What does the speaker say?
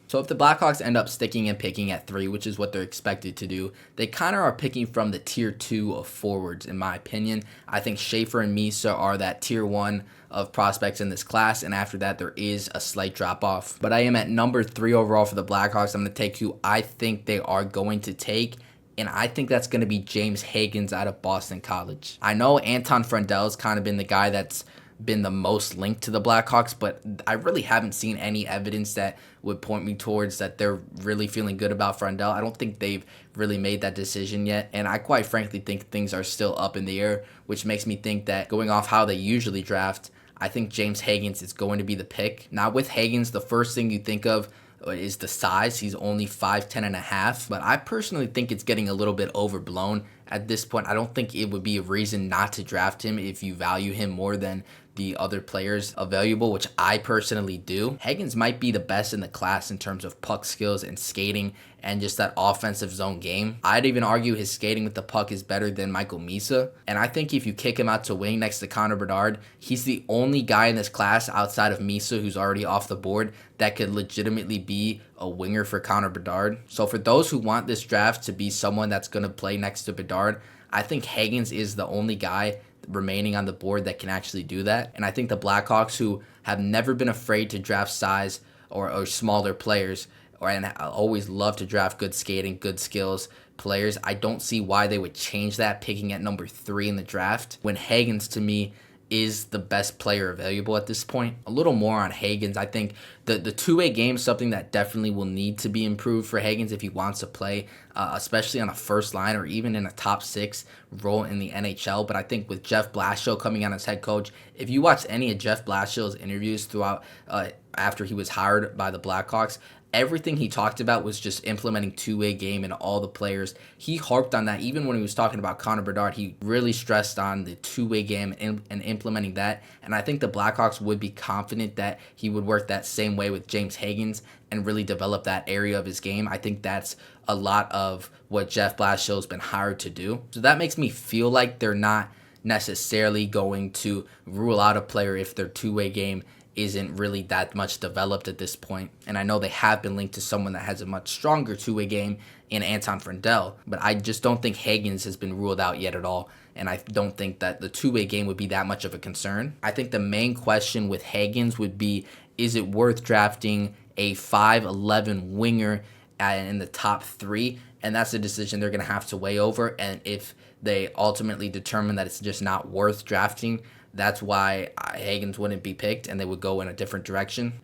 So if the Blackhawks end up sticking and picking at 3, which is what they're expected to do, they kind of are picking from the tier 2 of forwards, in my opinion. I think Schaefer and Misa are that tier 1 of prospects in this class, and after that there is a slight drop off. But I am at number 3 overall for the Blackhawks. I'm going to take who I think they are going to take, and I think that's going to be James Hagens out of Boston College. I know Anton Friendell's kind of been the guy that's been the most linked to the Blackhawks, but I really haven't seen any evidence that would point me towards that they're really feeling good about Friendell. I don't think they've really made that decision yet, and I quite frankly think things are still up in the air, which makes me think that going off how they usually draft, I think James Hagens is going to be the pick. Now with Hagens, the first thing you think of is the size. He's only 5'10 and a half, but I personally think it's getting a little bit overblown at this point. I don't think it would be a reason not to draft him if you value him more than the other players available, which I personally do. Hagens might be the best in the class in terms of puck skills and skating and just that offensive zone game. I'd even argue his skating with the puck is better than Michael Misa. And I think if you kick him out to wing next to Connor Bedard, he's the only guy in this class outside of Misa who's already off the board that could legitimately be a winger for Connor Bedard. So for those who want this draft to be someone that's going to play next to Bedard, I think Hagens is the only guy remaining on the board that can actually do that. And I think the Blackhawks, who have never been afraid to draft size or smaller players, and always love to draft good skating, good skills players, I don't see why they would change that, picking at number 3 in the draft, when Hagens, to me, is the best player available at this point. A little more on Hagens. I think the two-way game is something that definitely will need to be improved for Hagens if he wants to play, especially on a first line or even in a top 6 role in the NHL. But I think with Jeff Blashill coming on as head coach, if you watch any of Jeff Blashill's interviews throughout after he was hired by the Blackhawks, everything he talked about was just implementing two-way game in all the players. He harped on that. Even when he was talking about Connor Bedard, he really stressed on the two-way game and implementing that. And I think the Blackhawks would be confident that he would work that same way with James Hagens and really develop that area of his game. I think that's a lot of what Jeff Blashill has been hired to do. So that makes me feel like they're not necessarily going to rule out a player if their two-way game isn't really that much developed at this point. And I know they have been linked to someone that has a much stronger two-way game in Anton Friendell, but I just don't think Hagens has been ruled out yet at all, and I don't think that the two-way game would be that much of a concern. I think the main question with Hagens would be, is it worth drafting a 5'11 winger in the top 3? And that's a decision they're going to have to weigh over, and if they ultimately determine that it's just not worth drafting, that's why Hagens wouldn't be picked and they would go in a different direction.